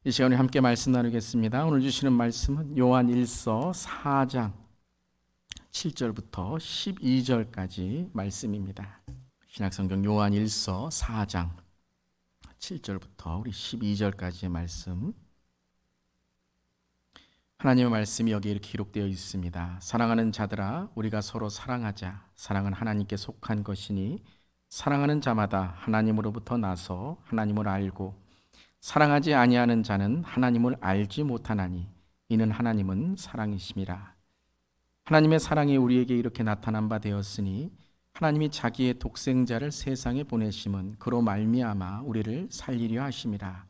이 시간에 함께 말씀 나누겠습니다. 오늘 주시는 말씀은 요한 1서 4장 7절부터 12절까지 말씀입니다. 신약성경 요한 1서 4장 7절부터 우리 12절까지의 말씀. 하나님의 말씀이 여기 이렇게 기록되어 있습니다. 사랑하는 자들아, 우리가 서로 사랑하자. 사랑은 하나님께 속한 것이니 사랑하는 자마다 하나님으로부터 나서 하나님을 알고 사랑하지 아니하는 자는 하나님을 알지 못하나니 이는 하나님은 사랑이심이라. 하나님의 사랑이 우리에게 이렇게 나타난 바 되었으니 하나님이 자기의 독생자를 세상에 보내심은 그로 말미암아 우리를 살리려 하심이라.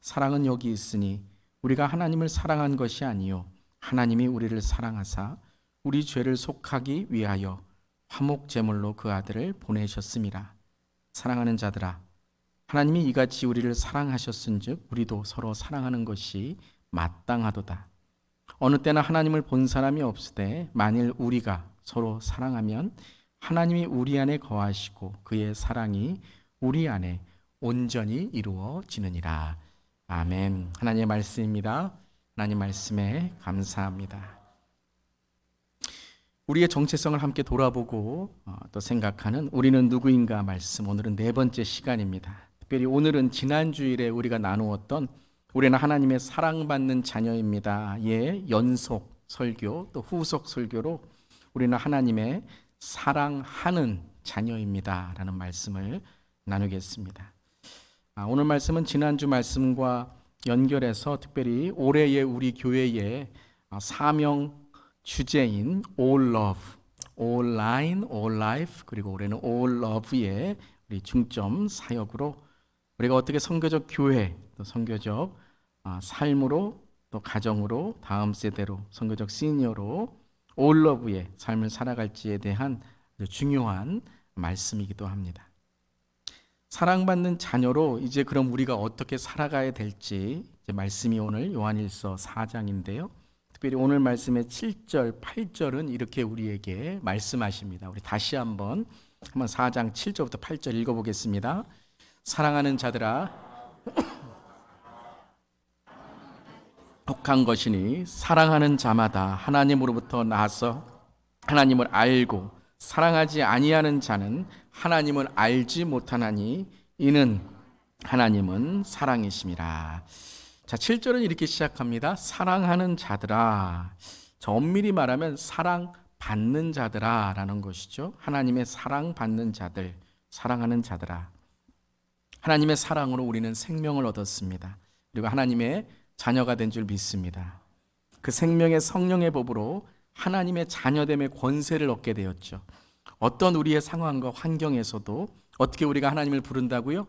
사랑은 여기 있으니 우리가 하나님을 사랑한 것이 아니요 하나님이 우리를 사랑하사 우리 죄를 속하기 위하여 화목 제물로 그 아들을 보내셨음이라. 사랑하는 자들아, 하나님이 이같이 우리를 사랑하셨은즉 우리도 서로 사랑하는 것이 마땅하도다. 어느 때나 하나님을 본 사람이 없으되 만일 우리가 서로 사랑하면 하나님이 우리 안에 거하시고 그의 사랑이 우리 안에 온전히 이루어지느니라. 아멘. 하나님의 말씀입니다. 하나님 말씀에 감사합니다. 우리의 정체성을 함께 돌아보고 또 생각하는 우리는 누구인가 말씀, 오늘은 네 번째 시간입니다. 특별히 오늘은 지난 주일에 우리가 나누었던 우리는 하나님의 사랑받는 자녀입니다. 예, 연속 설교 또 후속 설교로 우리는 하나님의 사랑하는 자녀입니다 라는 말씀을 나누겠습니다. 오늘 말씀은 지난주 말씀과 연결해서 특별히 올해의 우리 교회의 사명 주제인 All Love, All Line, All Life, 그리고 올해는 All Love의 우리 중점 사역으로 우리가 어떻게 선교적 교회, 또 선교적 삶으로, 또 가정으로, 다음 세대로, 선교적 시니어로 All Love의 삶을 살아갈지에 대한 중요한 말씀이기도 합니다. 사랑받는 자녀로 이제 그럼 우리가 어떻게 살아가야 될지 이제 말씀이 오늘 요한일서 4장인데요. 특별히 오늘 말씀의 7절, 8절은 이렇게 우리에게 말씀하십니다. 우리 다시 한번 4장 7절부터 8절 읽어보겠습니다. 사랑하는 자들아, 독한 것이니 사랑하는 자마다 하나님으로부터 나서 하나님을 알고 사랑하지 아니하는 자는 하나님을 알지 못하나니 이는 하나님은 사랑이심이라. 자, 7절은 이렇게 시작합니다. 사랑하는 자들아. 저 엄밀히 말하면 사랑받는 자들아 라는 것이죠. 하나님의 사랑받는 자들, 사랑하는 자들아. 하나님의 사랑으로 우리는 생명을 얻었습니다. 그리고 하나님의 자녀가 된 줄 믿습니다. 그 생명의 성령의 법으로 하나님의 자녀됨의 권세를 얻게 되었죠. 어떤 우리의 상황과 환경에서도 어떻게 우리가 하나님을 부른다고요?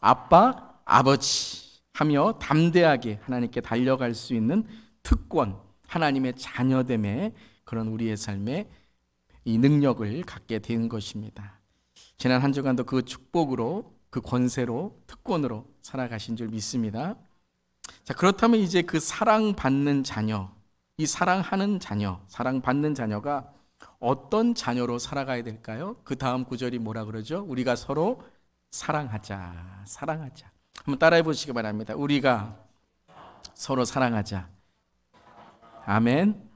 아빠, 아버지 하며 담대하게 하나님께 달려갈 수 있는 특권, 하나님의 자녀됨의 그런 우리의 삶에 이 능력을 갖게 된 것입니다. 지난 한 주간도 그 축복으로, 그 권세로, 특권으로 살아가신 줄 믿습니다. 자, 그렇다면 이제 그 사랑받는 자녀, 이 사랑하는 자녀, 사랑받는 자녀가 어떤 자녀로 살아가야 될까요? 그 다음 구절이 뭐라 그러죠? 우리가 서로 사랑하자, 사랑하자. 한번 따라해 보시기 바랍니다. 우리가 서로 사랑하자. 아멘.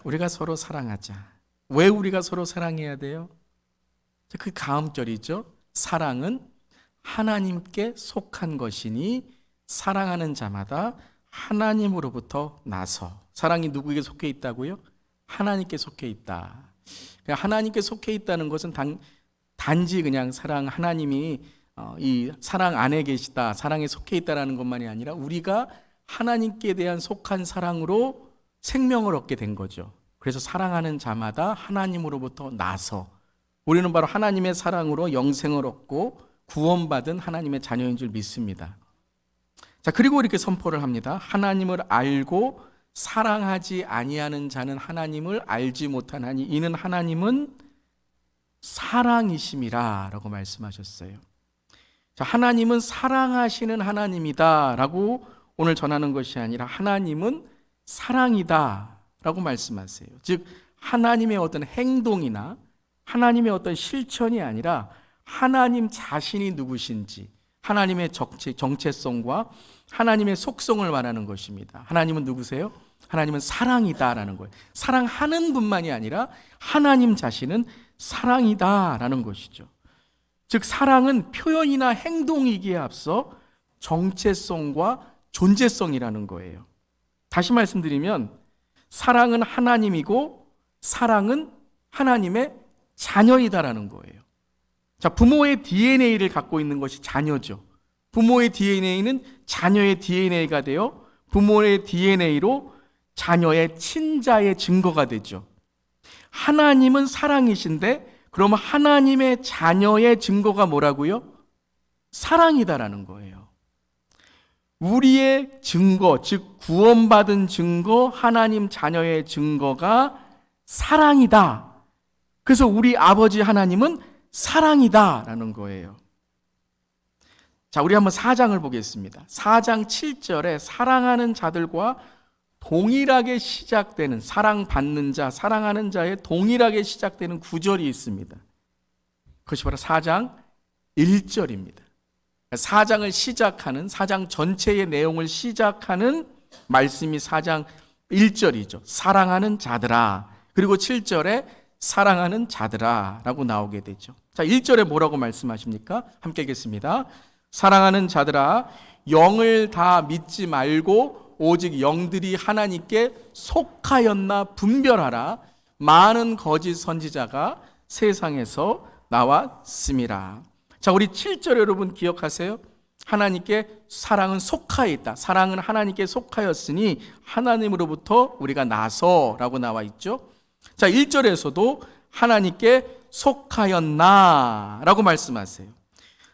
우리가 서로 사랑하자. 왜 우리가 서로 사랑해야 돼요? 그 다음 절이죠. 사랑은 하나님께 속한 것이니 사랑하는 자마다 하나님으로부터 나서. 사랑이 누구에게 속해 있다고요? 하나님께 속해 있다. 하나님께 속해 있다는 것은 단지 그냥 사랑, 하나님이 이 사랑 안에 계시다, 사랑에 속해 있다라는 것만이 아니라 우리가 하나님께 대한 속한 사랑으로 생명을 얻게 된 거죠. 그래서 사랑하는 자마다 하나님으로부터 나서 우리는 바로 하나님의 사랑으로 영생을 얻고 구원받은 하나님의 자녀인 줄 믿습니다. 자, 그리고 이렇게 선포를 합니다. 하나님을 알고 사랑하지 아니하는 자는 하나님을 알지 못하나니 이는 하나님은 사랑이심이라 라고 말씀하셨어요. 자, 하나님은 사랑하시는 하나님이다 라고 오늘 전하는 것이 아니라 하나님은 사랑이다 라고 말씀하세요. 즉 하나님의 어떤 행동이나 하나님의 어떤 실천이 아니라 하나님 자신이 누구신지, 하나님의 정체성과 하나님의 속성을 말하는 것입니다. 하나님은 누구세요? 하나님은 사랑이다라는 거예요. 사랑하는 분만이 아니라 하나님 자신은 사랑이다라는 것이죠. 즉 사랑은 표현이나 행동이기에 앞서 정체성과 존재성이라는 거예요. 다시 말씀드리면 사랑은 하나님이고 사랑은 하나님의 자녀이다라는 거예요. 자, 부모의 DNA를 갖고 있는 것이 자녀죠. 부모의 DNA는 자녀의 DNA가 되어 부모의 DNA로 자녀의 친자의 증거가 되죠. 하나님은 사랑이신데 그럼 하나님의 자녀의 증거가 뭐라고요? 사랑이다라는 거예요. 우리의 증거, 즉 구원받은 증거, 하나님 자녀의 증거가 사랑이다. 그래서 우리 아버지 하나님은 사랑이다라는 거예요. 자, 우리 한번 4장을 보겠습니다. 4장 7절에 사랑하는 자들과 동일하게 시작되는, 사랑받는 자, 사랑하는 자의 동일하게 시작되는 구절이 있습니다. 그것이 바로 4장 1절입니다. 4장을 시작하는, 4장 전체의 내용을 시작하는 말씀이 4장 1절이죠. 사랑하는 자들아. 그리고 7절에 사랑하는 자들아 라고 나오게 되죠. 자, 1절에 뭐라고 말씀하십니까? 함께 읽겠습니다. 사랑하는 자들아, 영을 다 믿지 말고 오직 영들이 하나님께 속하였나 분별하라. 많은 거짓 선지자가 세상에서 나왔음이라. 자, 우리 7절 여러분 기억하세요? 하나님께 사랑은 속하여 있다. 사랑은 하나님께 속하였으니 하나님으로부터 우리가 나서라고 나와 있죠. 자, 1절에서도 하나님께 속하였나 라고 말씀하세요.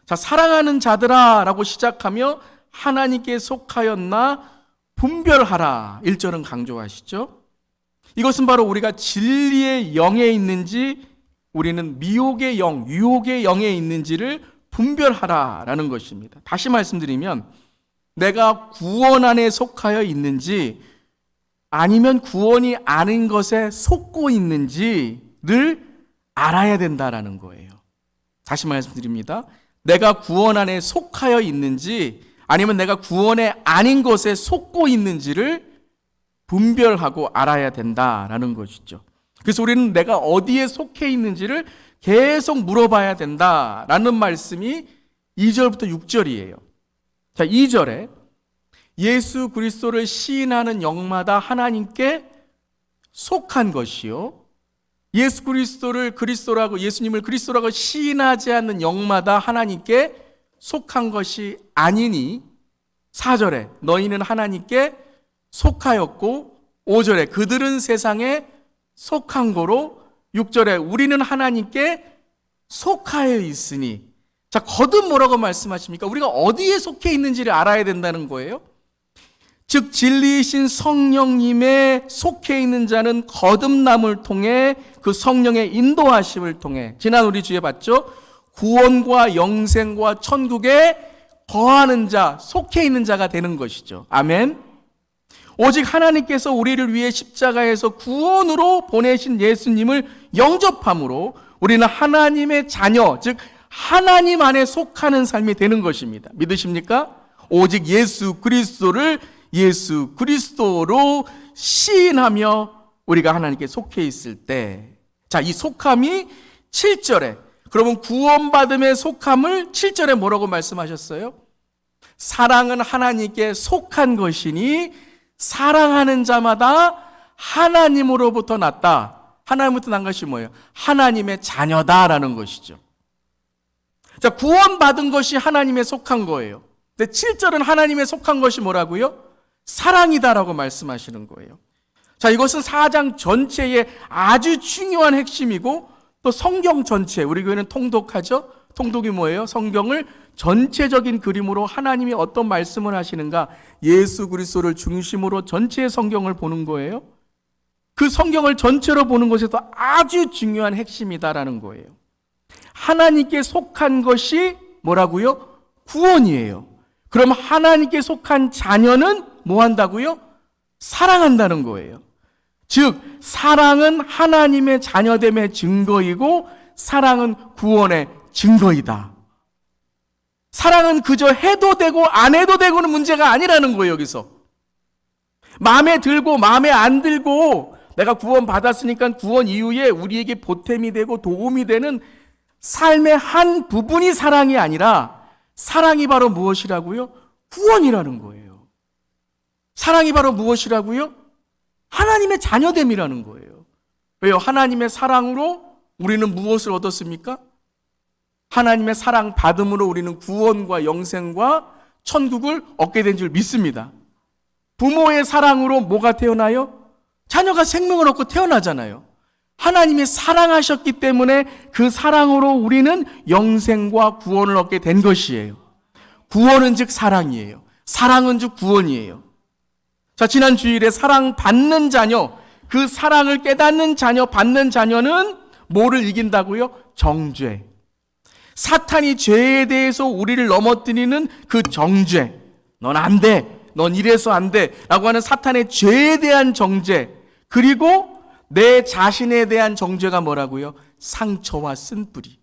자, 사랑하는 자들아 라고 시작하며 하나님께 속하였나 분별하라 1절은 강조하시죠. 이것은 바로 우리가 진리의 영에 있는지 우리는 미혹의 영, 유혹의 영에 있는지를 분별하라라는 것입니다. 다시 말씀드리면 내가 구원 안에 속하여 있는지 아니면 구원이 아닌 것에 속고 있는지를 알아야 된다라는 거예요. 다시 말씀드립니다. 내가 구원 안에 속하여 있는지 아니면 내가 구원에 아닌 것에 속고 있는지를 분별하고 알아야 된다라는 것이죠. 그래서 우리는 내가 어디에 속해 있는지를 계속 물어봐야 된다라는 말씀이 2절부터 6절이에요. 자, 2절에 예수 그리스도를 시인하는 영마다 하나님께 속한 것이요, 예수 그리스도를 그리스도라고, 예수님을 그리스도라고 시인하지 않는 영마다 하나님께 속한 것이 아니니 4절에 너희는 하나님께 속하였고 5절에 그들은 세상에 속한 거로 6절에 우리는 하나님께 속하여 있으니. 자, 거듭 뭐라고 말씀하십니까? 우리가 어디에 속해 있는지를 알아야 된다는 거예요. 즉 진리이신 성령님에 속해 있는 자는 거듭남을 통해 그 성령의 인도하심을 통해 지난 우리 주에 봤죠? 구원과 영생과 천국에 거하는 자, 속해 있는 자가 되는 것이죠. 아멘. 오직 하나님께서 우리를 위해 십자가에서 구원으로 보내신 예수님을 영접함으로 우리는 하나님의 자녀, 즉 하나님 안에 속하는 삶이 되는 것입니다. 믿으십니까? 오직 예수 그리스도를 예수 그리스도로 시인하며 우리가 하나님께 속해 있을 때, 자, 이 속함이 7절에, 그러면 구원받음의 속함을 7절에 뭐라고 말씀하셨어요? 사랑은 하나님께 속한 것이니 사랑하는 자마다 하나님으로부터 났다. 하나님부터 난 것이 뭐예요? 하나님의 자녀다라는 것이죠. 자, 구원받은 것이 하나님의 속한 거예요. 근데 7절은 하나님의 속한 것이 뭐라고요? 사랑이다라고 말씀하시는 거예요. 자, 이것은 4장 전체의 아주 중요한 핵심이고 또 성경 전체, 우리 교회는 통독하죠? 통독이 뭐예요? 성경을 전체적인 그림으로 하나님이 어떤 말씀을 하시는가, 예수 그리스도를 중심으로 전체의 성경을 보는 거예요. 그 성경을 전체로 보는 것에서 아주 중요한 핵심이다라는 거예요. 하나님께 속한 것이 뭐라고요? 구원이에요. 그럼 하나님께 속한 자녀는 뭐 한다고요? 사랑한다는 거예요. 즉 사랑은 하나님의 자녀됨의 증거이고 사랑은 구원의 증거이다. 사랑은 그저 해도 되고 안 해도 되고는 문제가 아니라는 거예요. 여기서 마음에 들고 마음에 안 들고 내가 구원 받았으니까 구원 이후에 우리에게 보탬이 되고 도움이 되는 삶의 한 부분이 사랑이 아니라, 사랑이 바로 무엇이라고요? 구원이라는 거예요. 사랑이 바로 무엇이라고요? 하나님의 자녀됨이라는 거예요. 왜요? 하나님의 사랑으로 우리는 무엇을 얻었습니까? 하나님의 사랑 받음으로 우리는 구원과 영생과 천국을 얻게 된 줄 믿습니다. 부모의 사랑으로 뭐가 태어나요? 자녀가 생명을 얻고 태어나잖아요. 하나님이 사랑하셨기 때문에 그 사랑으로 우리는 영생과 구원을 얻게 된 것이에요. 구원은 즉 사랑이에요. 사랑은 즉 구원이에요. 자, 지난 주일에 사랑 받는 자녀, 그 사랑을 깨닫는 자녀, 받는 자녀는 뭐를 이긴다고요? 정죄. 사탄이 죄에 대해서 우리를 넘어뜨리는 그 정죄. 넌 안 돼. 넌 이래서 안 돼. 라고 하는 사탄의 죄에 대한 정죄. 그리고 내 자신에 대한 정죄가 뭐라고요? 상처와 쓴뿌리.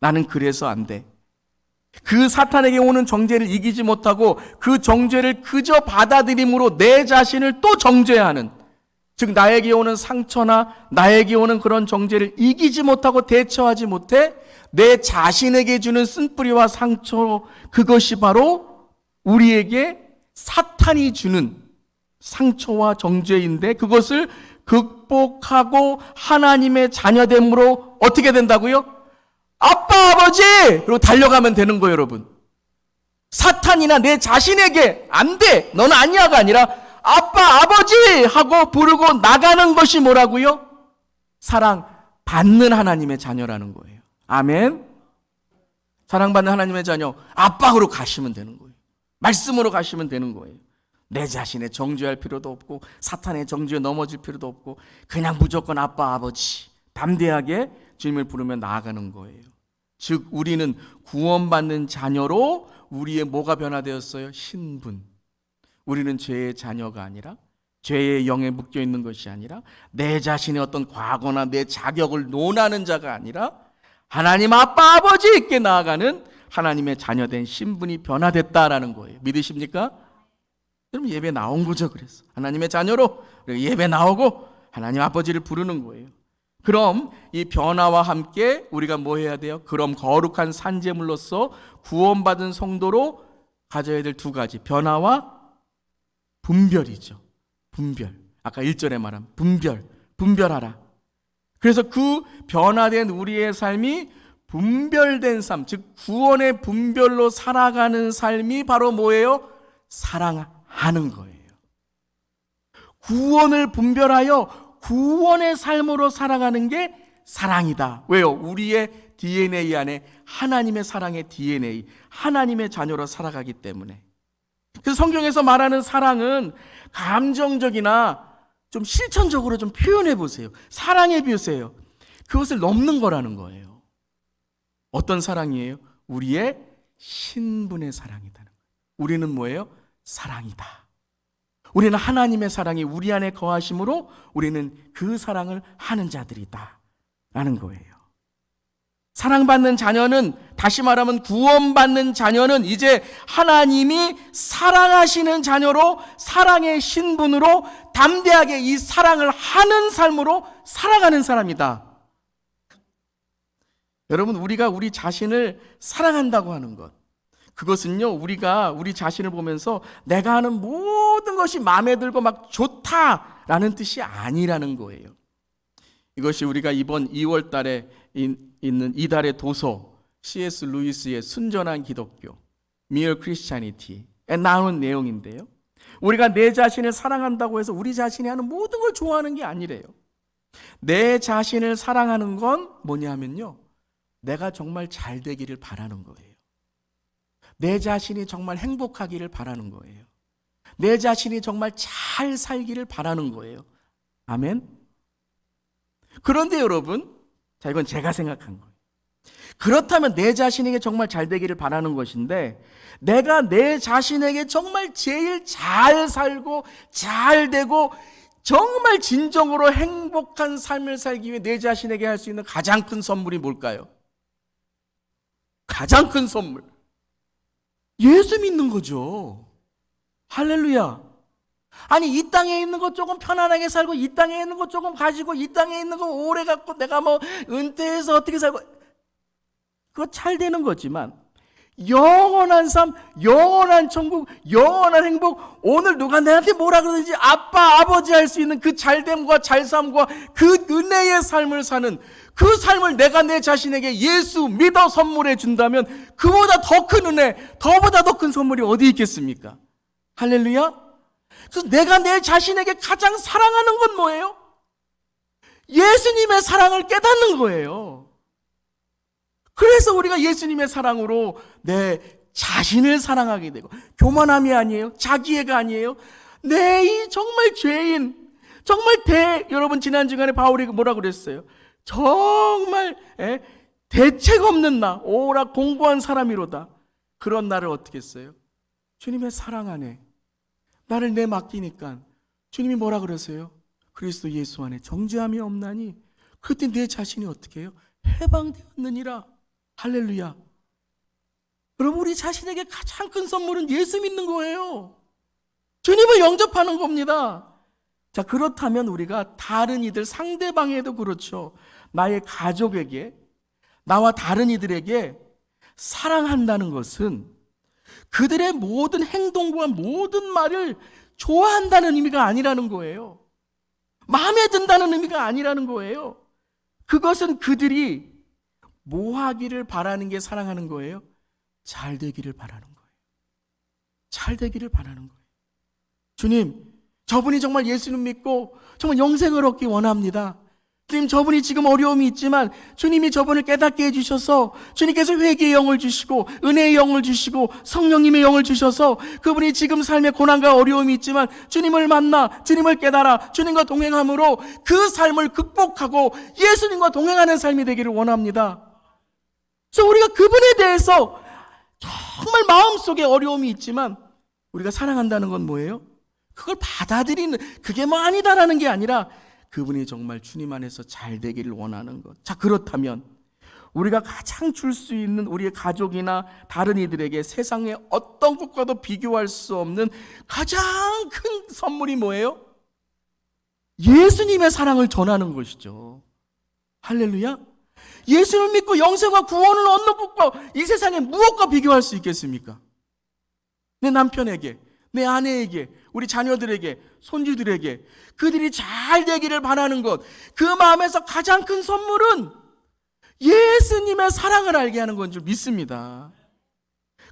나는 그래서 안 돼. 그 사탄에게 오는 정죄를 이기지 못하고 그 정죄를 그저 받아들임으로 내 자신을 또 정죄하는, 즉 나에게 오는 상처나 나에게 오는 그런 정죄를 이기지 못하고 대처하지 못해 내 자신에게 주는 쓴뿌리와 상처, 그것이 바로 우리에게 사탄이 주는 상처와 정죄인데, 그것을 극복하고 하나님의 자녀됨으로 어떻게 된다고요? 아빠, 아버지! 그리고 달려가면 되는 거예요, 여러분. 사탄이나 내 자신에게 안 돼! 너는 아니야가 아니라 아빠, 아버지! 하고 부르고 나가는 것이 뭐라고요? 사랑받는 하나님의 자녀라는 거예요. 아멘. 사랑받는 하나님의 자녀, 아빠로 가시면 되는 거예요. 말씀으로 가시면 되는 거예요. 내 자신에 정죄할 필요도 없고 사탄의 정죄에 넘어질 필요도 없고 그냥 무조건 아빠, 아버지 담대하게 주님을 부르며 나아가는 거예요. 즉 우리는 구원받는 자녀로 우리의 뭐가 변화되었어요? 신분. 우리는 죄의 자녀가 아니라, 죄의 영에 묶여 있는 것이 아니라, 내 자신의 어떤 과거나 내 자격을 논하는 자가 아니라 하나님 아빠, 아버지께 나아가는 하나님의 자녀된 신분이 변화됐다라는 거예요. 믿으십니까? 여러분 예배 나온 거죠. 그래서 하나님의 자녀로 예배 나오고 하나님 아버지를 부르는 거예요. 그럼 이 변화와 함께 우리가 뭐 해야 돼요? 그럼 거룩한 산제물로서 구원받은 성도로 가져야 될 두 가지, 변화와 분별이죠. 분별. 아까 1절에 말한 분별하라. 그래서 그 변화된 우리의 삶이 분별된 삶, 즉 구원의 분별로 살아가는 삶이 바로 뭐예요? 사랑하는 거예요. 구원을 분별하여 구원의 삶으로 살아가는 게 사랑이다. 왜요? 우리의 DNA 안에 하나님의 사랑의 DNA, 하나님의 자녀로 살아가기 때문에. 그래서 성경에서 말하는 사랑은 감정적이나 좀 실천적으로 좀 표현해 보세요. 사랑해 보세요. 그것을 넘는 거라는 거예요. 어떤 사랑이에요? 우리의 신분의 사랑이다. 우리는 뭐예요? 사랑이다. 우리는 하나님의 사랑이 우리 안에 거하심으로 우리는 그 사랑을 하는 자들이다 라는 거예요. 사랑받는 자녀는, 다시 말하면 구원받는 자녀는 이제 하나님이 사랑하시는 자녀로 사랑의 신분으로 담대하게 이 사랑을 하는 삶으로 살아가는 사람이다. 여러분, 우리가 우리 자신을 사랑한다고 하는 것, 그것은요, 우리가 우리 자신을 보면서 내가 하는 모든 것이 마음에 들고 막 좋다라는 뜻이 아니라는 거예요. 이것이 우리가 이번 2월 달에 있는 이달의 도서 C.S. 루이스의 순전한 기독교, Mere Christianity에 나오는 내용인데요. 우리가 내 자신을 사랑한다고 해서 우리 자신이 하는 모든 걸 좋아하는 게 아니래요. 내 자신을 사랑하는 건 뭐냐면요, 내가 정말 잘 되기를 바라는 거예요. 내 자신이 정말 행복하기를 바라는 거예요. 내 자신이 정말 잘 살기를 바라는 거예요. 아멘? 그런데 여러분, 자, 이건 제가 생각한 거예요. 그렇다면 내 자신에게 정말 잘 되기를 바라는 것인데, 내가 내 자신에게 정말 제일 잘 살고 잘 되고 정말 진정으로 행복한 삶을 살기 위해 내 자신에게 할 수 있는 가장 큰 선물이 뭘까요? 가장 큰 선물, 예수 믿는 거죠. 할렐루야. 아니, 이 땅에 있는 거 조금 편안하게 살고, 이 땅에 있는 거 조금 가지고, 이 땅에 있는 거 오래 갖고, 내가 뭐 은퇴해서 어떻게 살고, 그거 잘 되는 거지만 영원한 삶, 영원한 천국, 영원한 행복, 오늘 누가 내한테 뭐라 그러든지 아빠, 아버지 할 수 있는 그 잘됨과 잘삼과 그 은혜의 삶을 사는 그 삶을 내가 내 자신에게 예수 믿어 선물해 준다면 그보다 더 큰 은혜, 더보다 더 큰 선물이 어디 있겠습니까? 할렐루야. 그래서 내가 내 자신에게 가장 사랑하는 건 뭐예요? 예수님의 사랑을 깨닫는 거예요. 그래서 우리가 예수님의 사랑으로 내 자신을 사랑하게 되고, 교만함이 아니에요. 자기애가 아니에요. 내 이 정말 죄인, 정말 여러분 지난 주간에 바울이 뭐라 그랬어요? 정말 대책 없는 나, 오라 공고한 사람이로다. 그런 나를 어떻게 했어요? 주님의 사랑 안에 나를 맡기니까 주님이 뭐라 그러세요? 그리스도 예수 안에 정죄함이 없나니 그때 내 자신이 어떻게 해요? 해방되었느니라. 할렐루야. 여러분, 우리 자신에게 가장 큰 선물은 예수 믿는 거예요. 주님을 영접하는 겁니다. 자, 그렇다면 우리가 다른 이들, 상대방에도 그렇죠. 나의 가족에게, 나와 다른 이들에게 사랑한다는 것은 그들의 모든 행동과 모든 말을 좋아한다는 의미가 아니라는 거예요. 마음에 든다는 의미가 아니라는 거예요. 그것은 그들이 뭐 하기를 바라는 게 사랑하는 거예요? 잘 되기를 바라는 거예요. 잘 되기를 바라는 거예요. 주님, 저분이 정말 예수님 믿고 정말 영생을 얻기 원합니다. 주님, 저분이 지금 어려움이 있지만 주님이 저분을 깨닫게 해주셔서 주님께서 회개의 영을 주시고 은혜의 영을 주시고 성령님의 영을 주셔서 그분이 지금 삶에 고난과 어려움이 있지만 주님을 만나 주님을 깨달아 주님과 동행함으로 그 삶을 극복하고 예수님과 동행하는 삶이 되기를 원합니다. 그래서 우리가 그분에 대해서 정말 마음속에 어려움이 있지만 우리가 사랑한다는 건 뭐예요? 그걸 받아들이는, 그게 뭐 아니다라는 게 아니라 그분이 정말 주님 안에서 잘 되기를 원하는 것. 자, 그렇다면 우리가 가장 줄 수 있는 우리의 가족이나 다른 이들에게 세상의 어떤 것과도 비교할 수 없는 가장 큰 선물이 뭐예요? 예수님의 사랑을 전하는 것이죠. 할렐루야. 예수를 믿고 영생과 구원을 얻는 것과 이 세상에 무엇과 비교할 수 있겠습니까? 내 남편에게, 내 아내에게, 우리 자녀들에게, 손주들에게 그들이 잘 되기를 바라는 것, 그 마음에서 가장 큰 선물은 예수님의 사랑을 알게 하는 건 줄 믿습니다.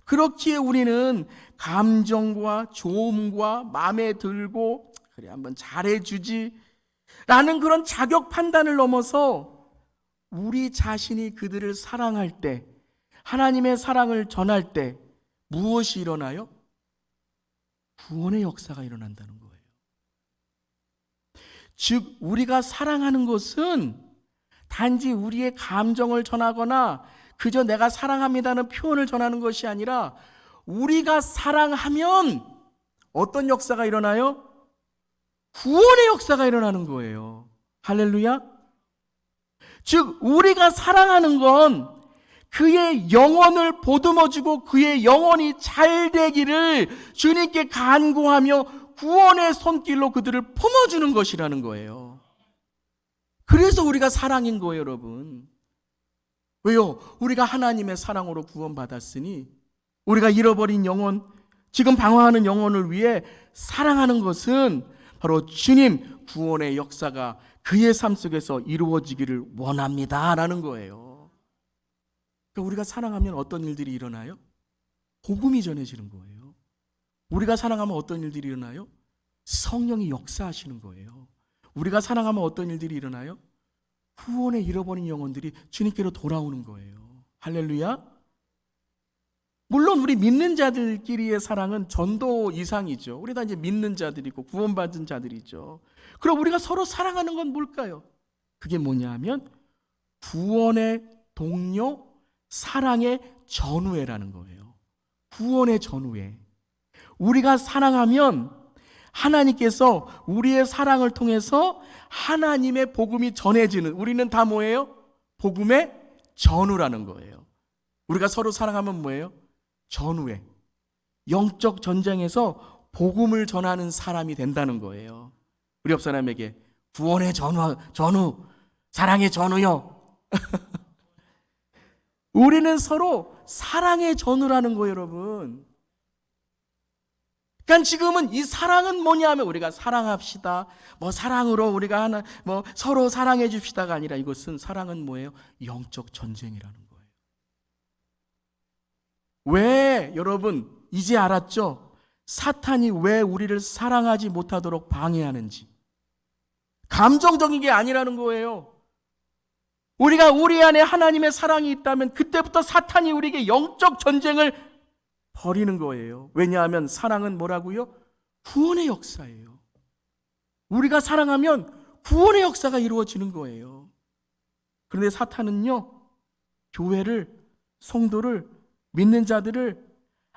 그렇기에 우리는 감정과 좋음과 마음에 들고 그래 한번 잘해주지 라는 그런 자격 판단을 넘어서 우리 자신이 그들을 사랑할 때, 하나님의 사랑을 전할 때 무엇이 일어나요? 구원의 역사가 일어난다는 거예요. 즉, 우리가 사랑하는 것은 단지 우리의 감정을 전하거나 그저 내가 사랑합니다는 표현을 전하는 것이 아니라 우리가 사랑하면 어떤 역사가 일어나요? 구원의 역사가 일어나는 거예요. 할렐루야. 즉, 우리가 사랑하는 건 그의 영혼을 보듬어주고 그의 영혼이 잘 되기를 주님께 간구하며 구원의 손길로 그들을 품어주는 것이라는 거예요. 그래서 우리가 사랑인 거예요, 여러분. 왜요? 우리가 하나님의 사랑으로 구원받았으니 우리가 잃어버린 영혼, 지금 방황하는 영혼을 위해 사랑하는 것은 바로 주님 구원의 역사가 그의 삶 속에서 이루어지기를 원합니다 라는 거예요. 그러니까 우리가 사랑하면 어떤 일들이 일어나요? 복음이 전해지는 거예요. 우리가 사랑하면 어떤 일들이 일어나요? 성령이 역사하시는 거예요. 우리가 사랑하면 어떤 일들이 일어나요? 구원에 잃어버린 영혼들이 주님께로 돌아오는 거예요. 할렐루야. 물론 우리 믿는 자들끼리의 사랑은 전도 이상이죠. 우리 다 이제 믿는 자들이고 구원받은 자들이죠. 그럼 우리가 서로 사랑하는 건 뭘까요? 그게 뭐냐 하면 구원의 동료, 사랑의 전우회라는 거예요. 구원의 전우회. 우리가 사랑하면 하나님께서 우리의 사랑을 통해서 하나님의 복음이 전해지는, 우리는 다 뭐예요? 복음의 전우라는 거예요. 우리가 서로 사랑하면 뭐예요? 전우회. 영적 전쟁에서 복음을 전하는 사람이 된다는 거예요. 우리 옆 사람에게 구원의 전우, 사랑의 전우요. 우리는 서로 사랑의 전우라는 거예요, 여러분. 그러니까 지금은 이 사랑은 뭐냐면 우리가 사랑합시다. 사랑으로 우리가 하나 서로 사랑해 줍시다가 아니라 이것은 사랑은 뭐예요? 영적 전쟁이라는 거예요. 왜 여러분 이제 알았죠? 사탄이 왜 우리를 사랑하지 못하도록 방해하는지. 감정적인 게 아니라는 거예요. 우리가 우리 안에 하나님의 사랑이 있다면 그때부터 사탄이 우리에게 영적 전쟁을 벌이는 거예요. 왜냐하면 사랑은 뭐라고요? 구원의 역사예요. 우리가 사랑하면 구원의 역사가 이루어지는 거예요. 그런데 사탄은요, 교회를, 성도를, 믿는 자들을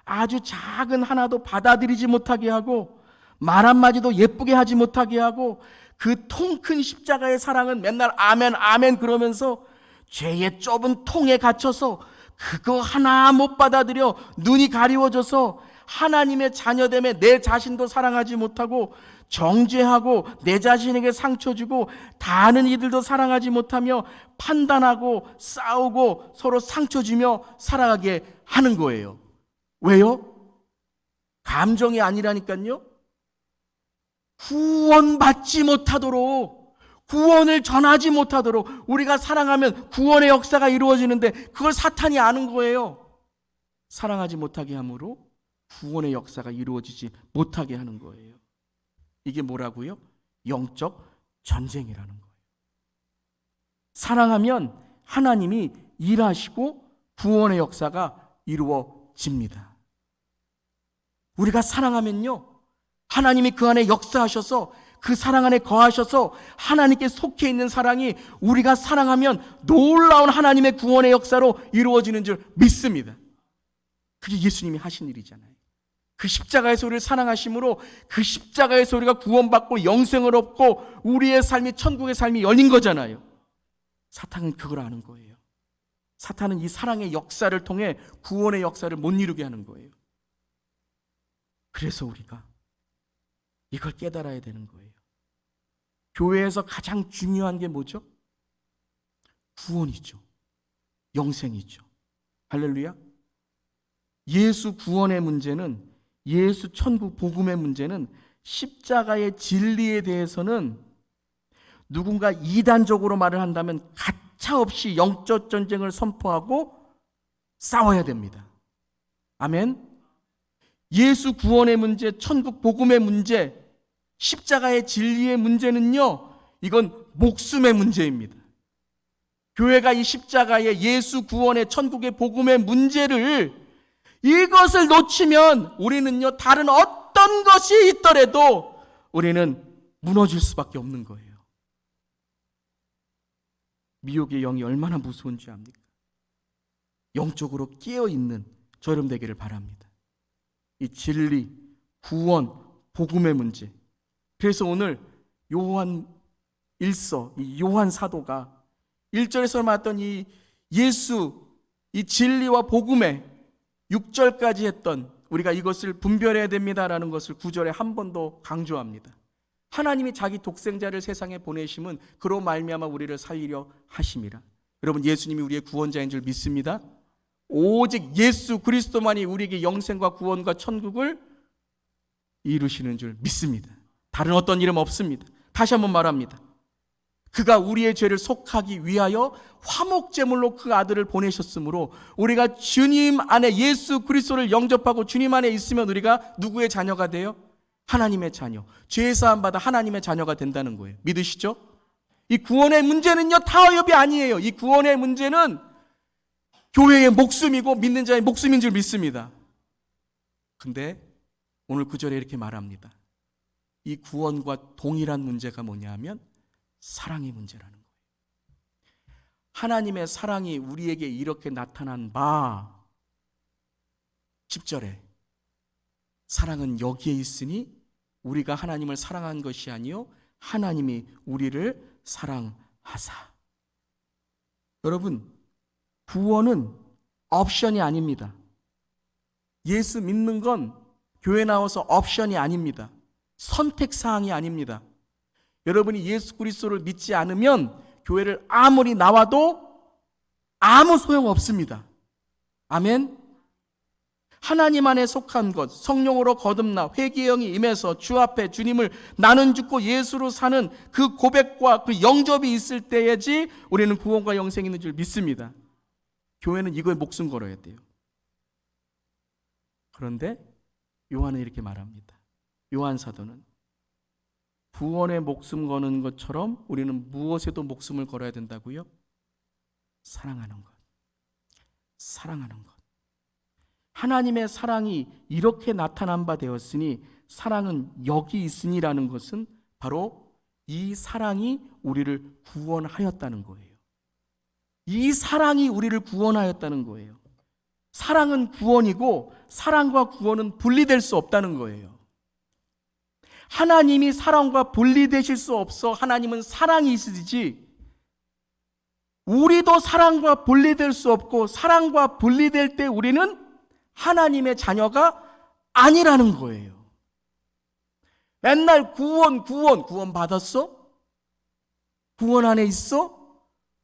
아주 작은 하나도 받아들이지 못하게 하고 말 한마디도 예쁘게 하지 못하게 하고 그 통 큰 십자가의 사랑은 맨날 아멘 아멘 그러면서 죄의 좁은 통에 갇혀서 그거 하나 못 받아들여 눈이 가리워져서 하나님의 자녀됨에 내 자신도 사랑하지 못하고 정죄하고 내 자신에게 상처 주고 다 아는 이들도 사랑하지 못하며 판단하고 싸우고 서로 상처 주며 살아가게 하는 거예요. 왜요? 감정이 아니라니까요. 구원받지 못하도록, 구원을 전하지 못하도록, 우리가 사랑하면 구원의 역사가 이루어지는데 그걸 사탄이 아는 거예요. 사랑하지 못하게 함으로 구원의 역사가 이루어지지 못하게 하는 거예요. 이게 뭐라고요? 영적 전쟁이라는 거예요. 사랑하면 하나님이 일하시고 구원의 역사가 이루어집니다. 우리가 사랑하면요, 하나님이 그 안에 역사하셔서 그 사랑 안에 거하셔서 하나님께 속해 있는 사랑이 우리가 사랑하면 놀라운 하나님의 구원의 역사로 이루어지는 줄 믿습니다. 그게 예수님이 하신 일이잖아요. 그 십자가에서 우리를 사랑하심으로 그 십자가에서 우리가 구원받고 영생을 얻고 우리의 삶이 천국의 삶이 열린 거잖아요. 사탄은 그걸 아는 거예요. 사탄은 이 사랑의 역사를 통해 구원의 역사를 못 이루게 하는 거예요. 그래서 우리가 이걸 깨달아야 되는 거예요. 교회에서 가장 중요한 게 뭐죠? 구원이죠. 영생이죠. 할렐루야. 예수 구원의 문제는, 예수 천국 복음의 문제는, 십자가의 진리에 대해서는 누군가 이단적으로 말을 한다면 가차없이 영적 전쟁을 선포하고 싸워야 됩니다. 아멘. 예수 구원의 문제, 천국 복음의 문제, 십자가의 진리의 문제는요, 이건 목숨의 문제입니다. 교회가 이 십자가의 예수 구원의 천국의 복음의 문제를, 이것을 놓치면 우리는요, 다른 어떤 것이 있더라도 우리는 무너질 수밖에 없는 거예요. 미혹의 영이 얼마나 무서운지 압니까? 영적으로 깨어있는 저 여러분 되기를 바랍니다. 이 진리, 구원, 복음의 문제. 그래서 오늘 요한 1서, 이 요한 사도가 1절에서 말했던 이 예수, 이 진리와 복음의 6절까지 했던, 우리가 이것을 분별해야 됩니다라는 것을 9절에 한 번 더 강조합니다. 하나님이 자기 독생자를 세상에 보내심은 그로 말미암아 우리를 살리려 하심이라. 여러분, 예수님이 우리의 구원자인 줄 믿습니다. 오직 예수 그리스도만이 우리에게 영생과 구원과 천국을 이루시는 줄 믿습니다. 다른 어떤 이름 없습니다. 다시 한번 말합니다. 그가 우리의 죄를 속하기 위하여 화목제물로 그 아들을 보내셨으므로 우리가 주님 안에 예수 그리스도를 영접하고 주님 안에 있으면 우리가 누구의 자녀가 돼요? 하나님의 자녀. 죄사함 받아 하나님의 자녀가 된다는 거예요. 믿으시죠? 이 구원의 문제는요, 타협이 아니에요. 이 구원의 문제는 교회의 목숨이고 믿는 자의 목숨인 줄 믿습니다. 근데 오늘 9절에 이렇게 말합니다. 이 구원과 동일한 문제가 뭐냐 하면 사랑의 문제라는 거예요. 하나님의 사랑이 우리에게 이렇게 나타난 바, 10절에 사랑은 여기에 있으니 우리가 하나님을 사랑한 것이 아니요 하나님이 우리를 사랑하사. 여러분, 구원은 옵션이 아닙니다. 예수 믿는 건 교회 나와서 옵션이 아닙니다. 선택사항이 아닙니다. 여러분이 예수 그리스도를 믿지 않으면 교회를 아무리 나와도 아무 소용없습니다. 아멘. 하나님 안에 속한 것, 성령으로 거듭나 회개의 영이 임해서 주 앞에 주님을 나는 죽고 예수로 사는 그 고백과 그 영접이 있을 때야지 우리는 구원과 영생이 있는 줄 믿습니다. 교회는 이거에 목숨 걸어야 돼요. 그런데 요한은 이렇게 말합니다. 요한 사도는 구원에 목숨 거는 것처럼 우리는 무엇에도 목숨을 걸어야 된다고요? 사랑하는 것. 사랑하는 것. 하나님의 사랑이 이렇게 나타난 바 되었으니 사랑은 여기 있으니라는 것은 바로 이 사랑이 우리를 구원하였다는 거예요. 이 사랑이 우리를 구원하였다는 거예요. 사랑은 구원이고 사랑과 구원은 분리될 수 없다는 거예요. 하나님이 사랑과 분리되실 수 없어. 하나님은 사랑이시지 우리도 사랑과 분리될 수 없고 사랑과 분리될 때 우리는 하나님의 자녀가 아니라는 거예요. 맨날 구원 받았어? 구원 안에 있어?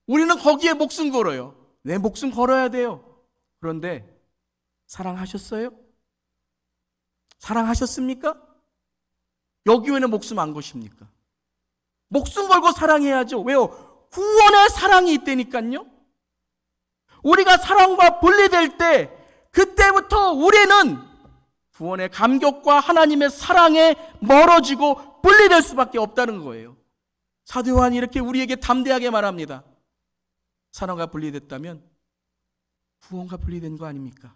우리는 거기에 목숨 걸어요. 내 목숨 걸어야 돼요. 그런데 사랑하셨어요? 사랑하셨습니까? 여기 왜는 목숨 안 거십니까? 목숨 걸고 사랑해야죠. 왜요? 구원의 사랑이 있다니까요. 우리가 사랑과 분리될 때 그때부터 우리는 구원의 감격과 하나님의 사랑에 멀어지고 분리될 수밖에 없다는 거예요. 사도 요한이 이렇게 우리에게 담대하게 말합니다. 사랑과 분리됐다면 구원과 분리된 거 아닙니까?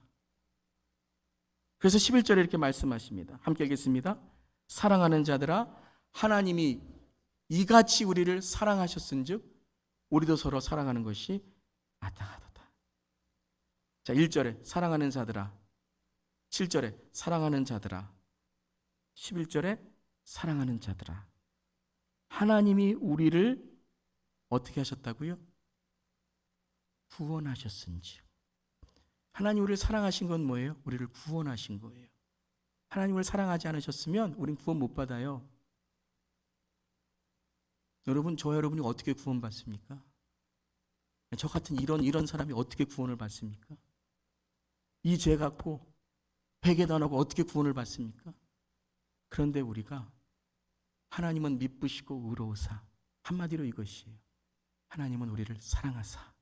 그래서 11절에 이렇게 말씀하십니다. 함께 읽겠습니다. 사랑하는 자들아 하나님이 이같이 우리를 사랑하셨은즉 우리도 서로 사랑하는 것이 마땅하도다. 자, 1절에 사랑하는 자들아, 7절에 사랑하는 자들아, 11절에 사랑하는 자들아. 하나님이 우리를 어떻게 하셨다고요? 구원하셨은즉. 하나님 우리를 사랑하신 건 뭐예요? 우리를 구원하신 거예요. 하나님을 사랑하지 않으셨으면 우린 구원 못 받아요. 여러분, 저와 여러분이 어떻게 구원받습니까? 저 같은 이런 사람이 어떻게 구원을 받습니까? 이 죄 갖고 회개도 안 하고 어떻게 구원을 받습니까? 그런데 우리가 하나님은 미쁘시고 의로우사, 한마디로 이것이에요. 하나님은 우리를 사랑하사.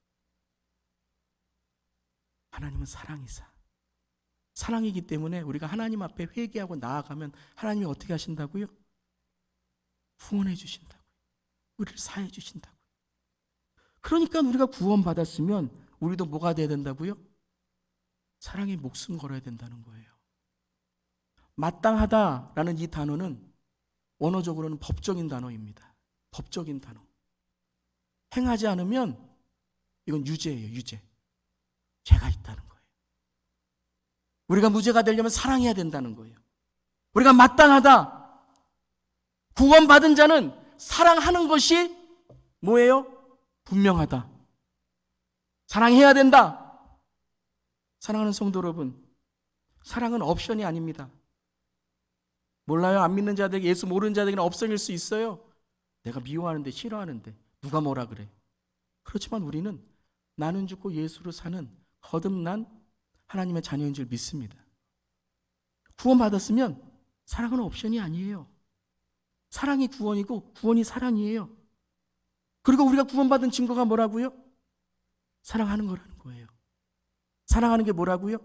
하나님은 사랑이사. 사랑이기 때문에 우리가 하나님 앞에 회개하고 나아가면 하나님이 어떻게 하신다고요? 구원해 주신다고요. 우리를 사해 주신다고요. 그러니까 우리가 구원받았으면 우리도 뭐가 돼야 된다고요? 사랑에 목숨 걸어야 된다는 거예요. 마땅하다라는 이 단어는 원어적으로는 법적인 단어입니다. 법적인 단어. 행하지 않으면 이건 유죄예요. 유죄. 죄가 있다는 거예요. 우리가 무죄가 되려면 사랑해야 된다는 거예요. 우리가 마땅하다. 구원받은 자는 사랑하는 것이 뭐예요? 분명하다. 사랑해야 된다. 사랑하는 성도 여러분, 사랑은 옵션이 아닙니다. 몰라요? 안 믿는 자들에게, 예수 모르는 자들에게는 옵션일 수 있어요. 내가 미워하는데, 싫어하는데 누가 뭐라 그래. 그렇지만 우리는 나는 죽고 예수로 사는 거듭난 하나님의 자녀인 줄 믿습니다. 구원받았으면 사랑은 옵션이 아니에요. 사랑이 구원이고 구원이 사랑이에요. 그리고 우리가 구원받은 증거가 뭐라고요? 사랑하는 거라는 거예요. 사랑하는 게 뭐라고요?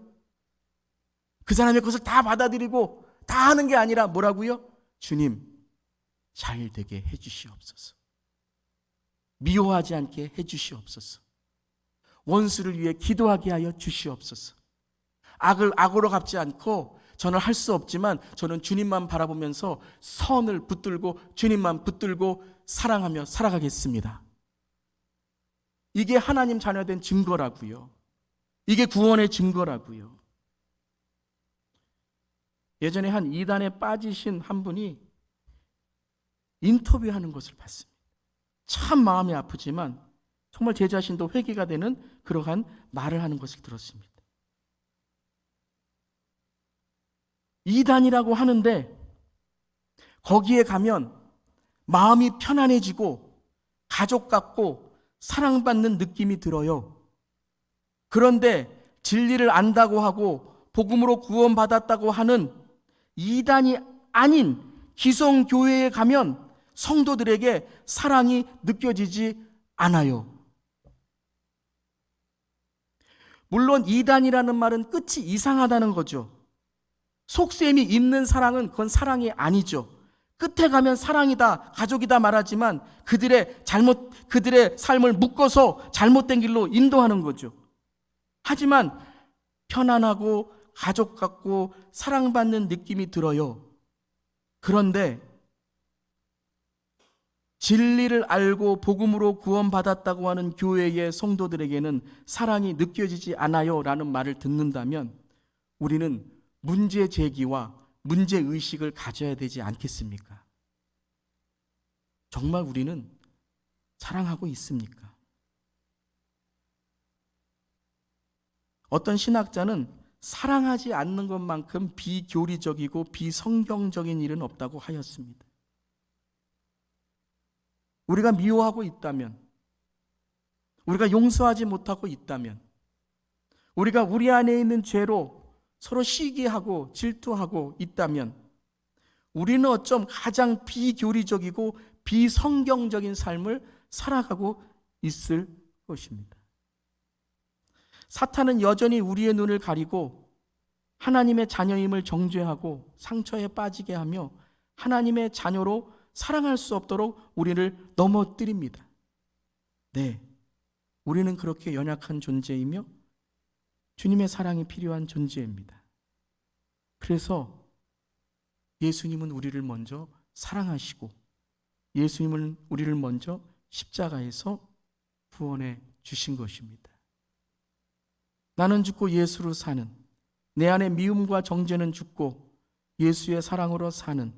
그 사람의 것을 다 받아들이고 다 하는 게 아니라 뭐라고요? 주님, 잘 되게 해주시옵소서. 미워하지 않게 해주시옵소서. 원수를 위해 기도하게 하여 주시옵소서. 악을 악으로 갚지 않고 저는 할 수 없지만 저는 주님만 바라보면서 선을 붙들고 주님만 붙들고 사랑하며 살아가겠습니다. 이게 하나님 자녀된 증거라고요. 이게 구원의 증거라고요. 예전에 한 이단에 빠지신 한 분이 인터뷰하는 것을 봤습니다. 참 마음이 아프지만 정말 제 자신도 회개가 되는 그러한 말을 하는 것을 들었습니다. 이단이라고 하는데 거기에 가면 마음이 편안해지고 가족 같고 사랑받는 느낌이 들어요. 그런데 진리를 안다고 하고 복음으로 구원받았다고 하는 이단이 아닌 기성교회에 가면 성도들에게 사랑이 느껴지지 않아요. 물론 이단이라는 말은 끝이 이상하다는 거죠. 속셈이 있는 사랑은 그건 사랑이 아니죠. 끝에 가면 사랑이다, 가족이다 말하지만 그들의 삶을 묶어서 잘못된 길로 인도하는 거죠. 하지만 편안하고 가족 같고 사랑받는 느낌이 들어요. 그런데 진리를 알고 복음으로 구원받았다고 하는 교회의 성도들에게는 사랑이 느껴지지 않아요 라는 말을 듣는다면 우리는 문제 제기와 문제 의식을 가져야 되지 않겠습니까? 정말 우리는 사랑하고 있습니까? 어떤 신학자는 사랑하지 않는 것만큼 비교리적이고 비성경적인 일은 없다고 하였습니다. 우리가 미워하고 있다면, 우리가 용서하지 못하고 있다면, 우리가 우리 안에 있는 죄로 서로 시기하고 질투하고 있다면 우리는 어쩜 가장 비교리적이고 비성경적인 삶을 살아가고 있을 것입니다. 사탄은 여전히 우리의 눈을 가리고 하나님의 자녀임을 정죄하고 상처에 빠지게 하며 하나님의 자녀로 사랑할 수 없도록 우리를 넘어뜨립니다. 네, 우리는 그렇게 연약한 존재이며 주님의 사랑이 필요한 존재입니다. 그래서 예수님은 우리를 먼저 사랑하시고 예수님은 우리를 먼저 십자가에서 구원해 주신 것입니다. 나는 죽고 예수로 사는, 내 안에 미움과 정죄는 죽고 예수의 사랑으로 사는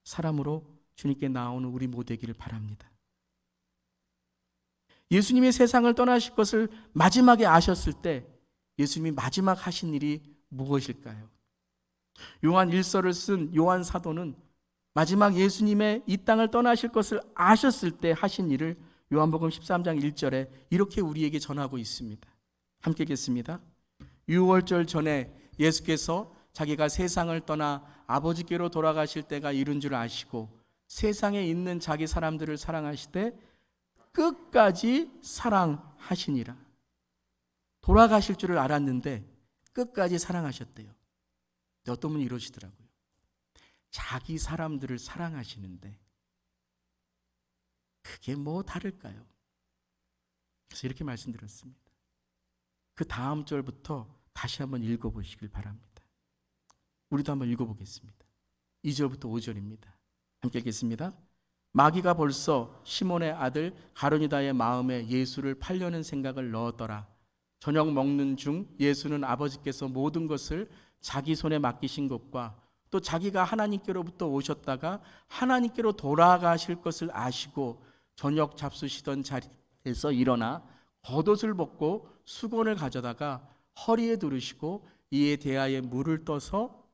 사람으로 주님께 나오는 우리 모두 되기를 바랍니다. 예수님이 세상을 떠나실 것을 마지막에 아셨을 때 예수님이 마지막 하신 일이 무엇일까요? 요한 1서를 쓴 요한 사도는 마지막 예수님의 이 땅을 떠나실 것을 아셨을 때 하신 일을 요한복음 13장 1절에 이렇게 우리에게 전하고 있습니다. 함께 읽겠습니다. 유월절 전에 예수께서 자기가 세상을 떠나 아버지께로 돌아가실 때가 이른 줄 아시고 세상에 있는 자기 사람들을 사랑하시되 끝까지 사랑하시니라. 돌아가실 줄을 알았는데 끝까지 사랑하셨대요. 근데 어떤 분이 이러시더라고요. 자기 사람들을 사랑하시는데 그게 뭐 다를까요? 그래서 이렇게 말씀드렸습니다. 그 다음 절부터 다시 한번 읽어보시길 바랍니다. 우리도 한번 읽어보겠습니다. 2절부터 5절입니다. 함께 읽겠습니다. 마귀가 벌써 시몬의 아들 가룟유다의 마음에 예수를 팔려는 생각을 넣었더라. 저녁 먹는 중 예수는 아버지께서 모든 것을 자기 손에 맡기신 것과 또 자기가 하나님께로부터 오셨다가 하나님께로 돌아가실 것을 아시고 저녁 잡수시던 자리에서 일어나 겉옷을 벗고 수건을 가져다가 허리에 두르시고 이에 대하여 물을 떠서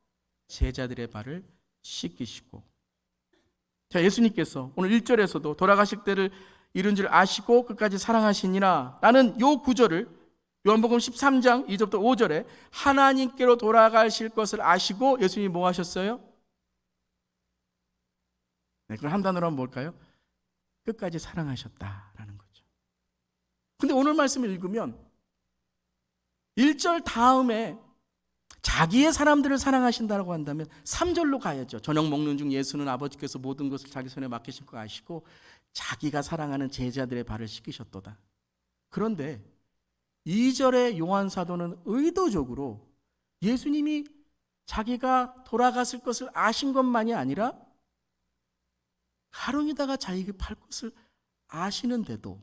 제자들의 발을 씻기시고. 자, 예수님께서 오늘 1절에서도 돌아가실 때를 이른 줄 아시고 끝까지 사랑하시니라 라는 요 구절을 요한복음 13장 2절부터 5절에 하나님께로 돌아가실 것을 아시고 예수님이 뭐 하셨어요? 네, 그걸 한 단어로 하면 뭘까요? 끝까지 사랑하셨다라는 거죠. 근데 오늘 말씀을 읽으면 1절 다음에 자기의 사람들을 사랑하신다고 한다면 3절로 가야죠. 저녁 먹는 중 예수는 아버지께서 모든 것을 자기 손에 맡기신 거 아시고 자기가 사랑하는 제자들의 발을 씻기셨도다. 그런데 2절의 요한 사도는 의도적으로 예수님이 자기가 돌아갔을 것을 아신 것만이 아니라 가룟유다가 자기에게 팔 것을 아시는데도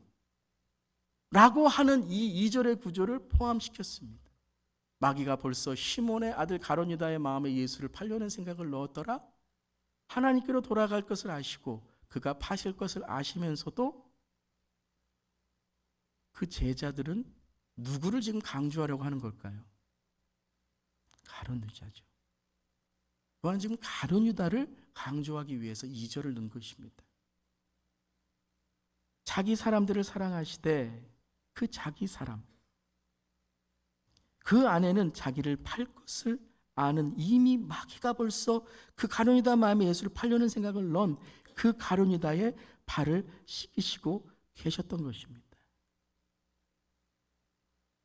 라고 하는 이 2절의 구조를 포함시켰습니다. 마귀가 벌써 시몬의 아들 가룟유다의 마음에 예수를 팔려는 생각을 넣었더라. 하나님께로 돌아갈 것을 아시고 그가 파실 것을 아시면서도 그 제자들은 누구를 지금 강조하려고 하는 걸까요? 가룟유다죠. 요한은 지금 가룟 유다를 강조하기 위해서 2절을 넣은 것입니다. 자기 사람들을 사랑하시되 그 자기 사람, 그 안에는 자기를 팔 것을 아는 이미 마귀가 벌써 그 가룟 유다 마음에 예수를 팔려는 생각을 넣은 그 가룟 유다의 발을 씻기시고 계셨던 것입니다.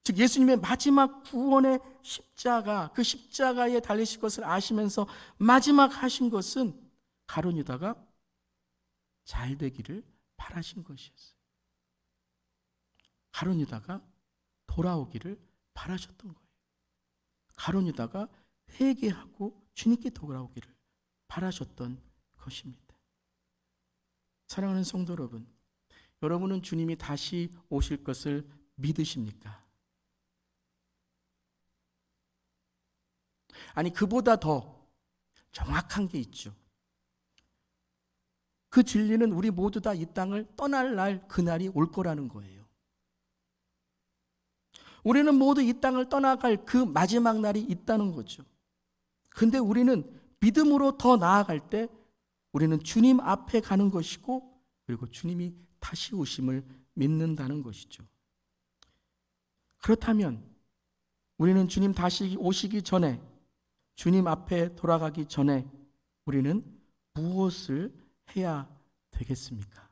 즉 예수님의 마지막 구원의 십자가, 그 십자가에 달리실 것을 아시면서 마지막 하신 것은 가룟 유다가 잘 되기를 바라신 것이었어요. 가룟 유다가 돌아오기를 바라셨던 거예요. 가룟 유다가 회개하고 주님께 돌아오기를 바라셨던 것입니다. 사랑하는 성도 여러분, 여러분은 주님이 다시 오실 것을 믿으십니까? 아니, 그보다 더 정확한 게 있죠. 그 진리는 우리 모두 다 이 땅을 떠날 날, 그날이 올 거라는 거예요. 우리는 모두 이 땅을 떠나갈 그 마지막 날이 있다는 거죠. 근데 우리는 믿음으로 더 나아갈 때 우리는 주님 앞에 가는 것이고, 그리고 주님이 다시 오심을 믿는다는 것이죠. 그렇다면 우리는 주님 다시 오시기 전에, 주님 앞에 돌아가기 전에 우리는 무엇을 해야 되겠습니까?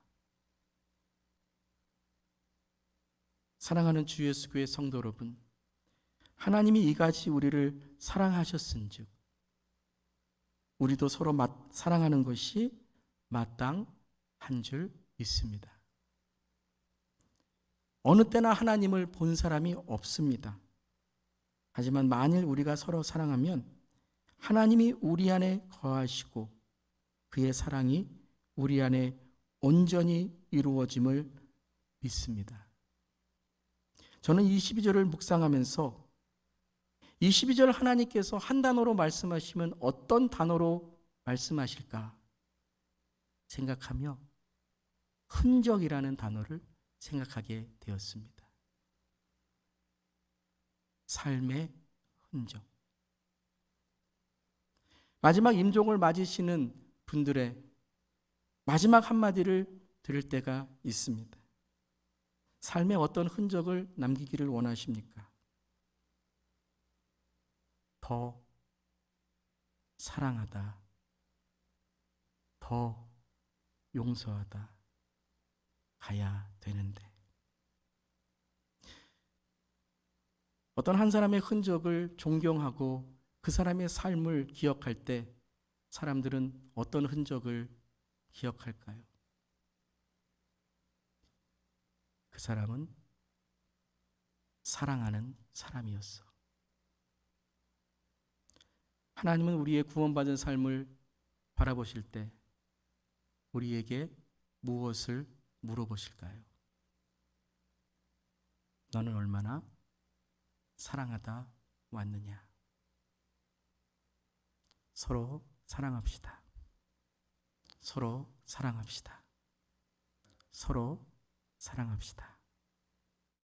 사랑하는 주 예수 교회 성도 여러분, 하나님이 이같이 우리를 사랑하셨은즉 우리도 서로 사랑하는 것이 마땅한 줄 믿습니다. 어느 때나 하나님을 본 사람이 없습니다. 하지만 만일 우리가 서로 사랑하면 하나님이 우리 안에 거하시고 그의 사랑이 우리 안에 온전히 이루어짐을 믿습니다. 저는 이 12절을 묵상하면서 이 12절 하나님께서 한 단어로 말씀하시면 어떤 단어로 말씀하실까 생각하며 흔적이라는 단어를 생각하게 되었습니다. 삶의 흔적. 마지막 임종을 맞으시는 분들의 마지막 한마디를 들을 때가 있습니다. 삶에 어떤 흔적을 남기기를 원하십니까? 더 사랑하다, 더 용서하다 가야 되는데, 어떤 한 사람의 흔적을 존경하고 그 사람의 삶을 기억할 때 사람들은 어떤 흔적을 기억할까요? 그 사람은 사랑하는 사람이었어. 하나님은 우리의 구원받은 삶을 바라보실 때 우리에게 무엇을 물어보실까요? 너는 얼마나 사랑하다 왔느냐? 서로 사랑합시다. 서로 사랑합시다. 서로 사랑합시다.